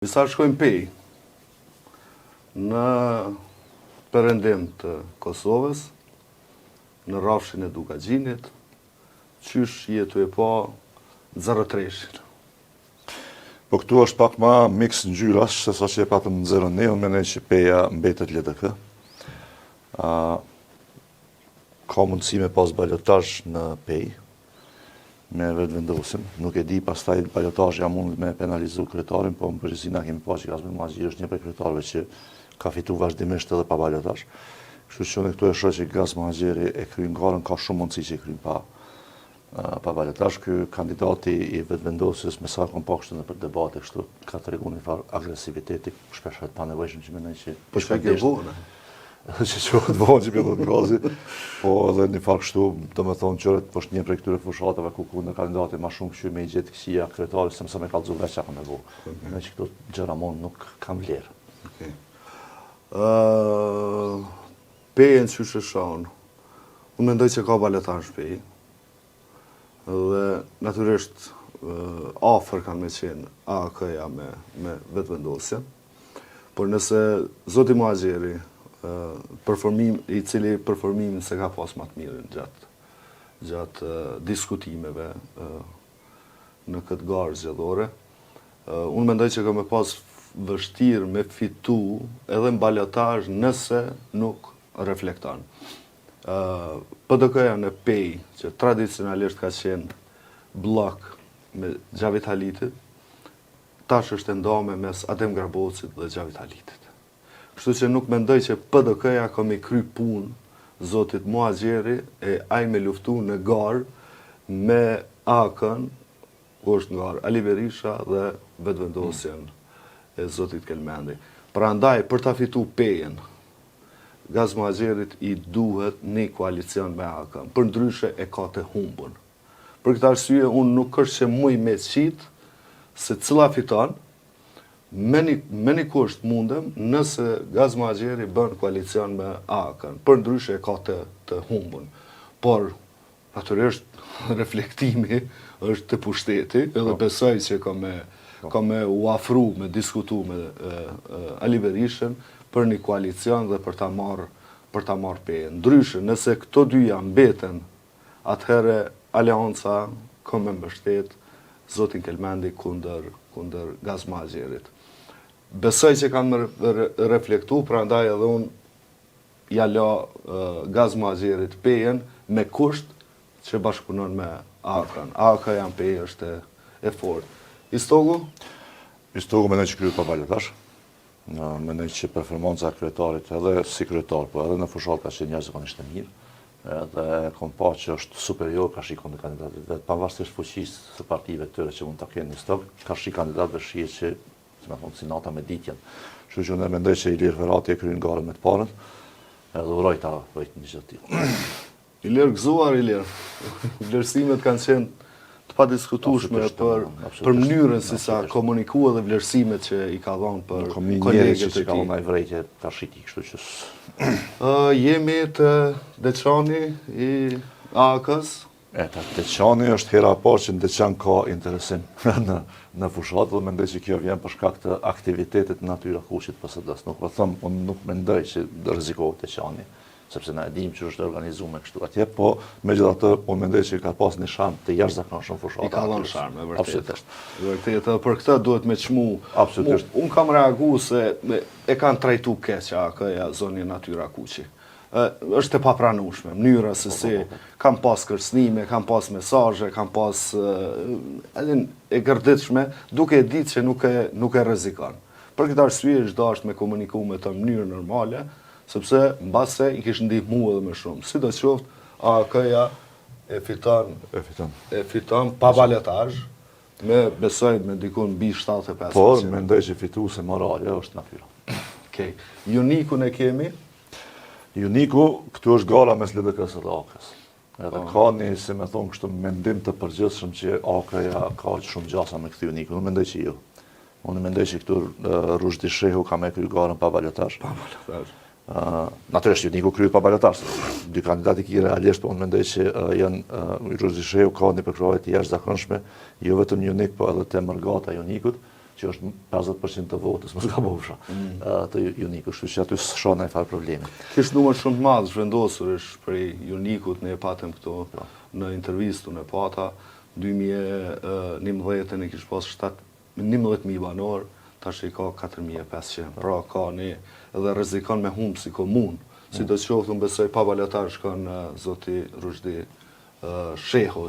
Disa shkojnë pej në perëndim të Kosovës, në rrafshin e Dukagjinit, qysh jetu e pa Zarotreshin. Po këtu është pak ma mix ngjyrash, se sa që e patëm në 0-1, unë mendoj që peja mbetet LDK. Ka mundësi me pas balotazh në pej, me vetëvendosim. Nuk e di pastaj balotazhi mund me penalizu kryetarin, po në përgjithësi na kemi pasur që Kazmi Muhaxhi është një prej kryetarëve që ka fitu vazhdimisht edhe pa balotazh. Kështu që unë këtu e shoh që Kazmi Muhaxhi e kryen garën, ka shumë mundësi që e kryen pa balotazh. Ky kandidati i vetëvendosjes me sa kompakt në për debate kështu ka treguar një farë agresiviteti, shpesh pa nevojshëm që mendoj që po çka ke bënë? Që qohet vonë që pjellot gazi, po edhe një farë kështu, do me thonë qërët, po është një prej këtyre fushatave ku në kandidati ma shumë kështu me i gjithë kësia kryetari, se mësa me kalëzu veç që ka me bo. Në që këto gjëra mon nuk kam vlerë. Pejen që shëshon, unë mendoj që ka balotazh pej, dhe natyrisht afer kanë me qenë AK-ja me vetëvendosjen, por nëse Zoti Muhaxhi i cili performimin se ka pas më të mirën gjatë diskutimeve në këtë garë zgjedhore. Unë mendoj që ka me pas vështirë me fitu edhe në balotazh nëse nuk reflekton. PDK-ja në pej, që tradicionalisht ka qenë blok me Xhavit Halitit, tash është ndame mes Adem Grabocit dhe Xhavit Halitit. Kështu që nuk mendoj që PDK-ja ka me kry punë Zotit Muhaxhi e ai me luftu në garë me AK-n, ku është në garë Ali Berisha dhe vetëvendosjen e Zotit Kelmendi. Prandaj, për ta fitu pejen, Kazmi Muhaxhirit i duhet një koalicion me AK-n, për ndryshe e ka të humbën. Për këtë arsye, unë nuk është që muj me qitë se cila fiton, me një kusht mundem nëse Kazmi Muhaxhi bën koalicion me AK-n, për ndryshe e ka të humbën. Por, natyrisht, reflektimi është të pushteti, edhe besoj që ka me u afru, me diskutu me Ali Berishën për një koalicion dhe për ta marrë pejen. Ndryshe, nëse këto dyja mbeten, atëherë Aleanca ka me mbështet Zotin Kelmendi kundër Kazmi Muhaxhirit. Besoj që kanë reflektu, prandaj edhe unë ja la Kazmi Muhaxhirit pejen me kusht që bashkëpunon me AK-n. AK janë pej është e fortë. Istogu? Istogu mendoj që kryu pa balotazh. Mendoj që performanca e kryetarit edhe si kryetar, po edhe në fushat ka qenë jashtëzakonisht e mirë. Edhe kom pa që është superior ka shikon të kandidatit. Dhe pavarësisht fuqisë së partive tëre që mund të kenë një stok, ka shi kandidatëve shihet që me thonë si nata me ditjen. Kështu që unë mendoj që Ilir Ferrati e kryen garën me të parën, edhe uroj ta vëjtë një gjë të tillë. Ilir gëzuar, Ilir. Vlerësimet kanë qenë të padiskutueshme për mënyrën si sa komunikua dhe vlerësimet që i ka dhënë për kolegët e tij. Ka dhënë ai vrejtje ta shiti, kështu që jemi të Deçani i AK-s. Deçani është hera e parë që në Deçan ka interesim në fushat, dhe mendoj që kjo vjen për shkak të aktivitetit natyra kushit PSD-s. Nuk po them, unë nuk mendoj që rrezikohet Deçani, sepse na e dim që është organizuar me kështu atje, po megjithatë unë mendoj që ka pas një sharm të jashtëzakonshëm fushat. I ka dhënë sharm, e vërtetë. Absolutisht. Vërtetë, për këtë duhet me çmu. Absolutisht. Unë kam reaguar se e kanë trajtu keq AK-ja zoni natyra kuqi. Është e papranueshme, mënyra se si kam pas kërcënime, kam pas mesazhe, kam pas edhe e gërditshme, duke e ditë që nuk e rrezikon. Për këtë arsye është dashur me komuniku me të mënyrë normale, sepse mbase i kish ndihmuar edhe më shumë. Sidoqoftë, AK-ja e fiton pa balotazh, besoj me dikun mbi 75%. Por mendoj që fituese morale është natyra. Okej. Unikun e kemi. Uniku, këtu është gara mes LDK-s dhe AK-s. Edhe ka një, si me thonë kështu, mendim të përgjithshëm që AK-ja ka shumë gjasa me këtë Uniku. Unë mendoj që jo. Unë mendoj që këtu Rushdi Shehu ka me kryer garën pa balotazh. Pa balotazh. Natyrisht Uniku kryer pa balotazh. Dy kandidati që realisht, po unë mendoj që janë Rushdi Shehu ka një përkrahje të jashtëzakonshme, jo vetëm Unik, po edhe te Mërgata e Unikut, që është 50% të votës, mos gabofsha, të Uniku, kështu që aty s'shona e farë problemi. Kishë numër shumë të madh zhvendosur është prej Unikut, ne e patëm këto në intervistën e pata, 2011 e kishë pas 11.000 banor, tash i ka 4.500, pra ka ne edhe rrezikon me humbë si komunë, si do të qoftë unë besoj pa balotar shkon zoti Rushdi Shehu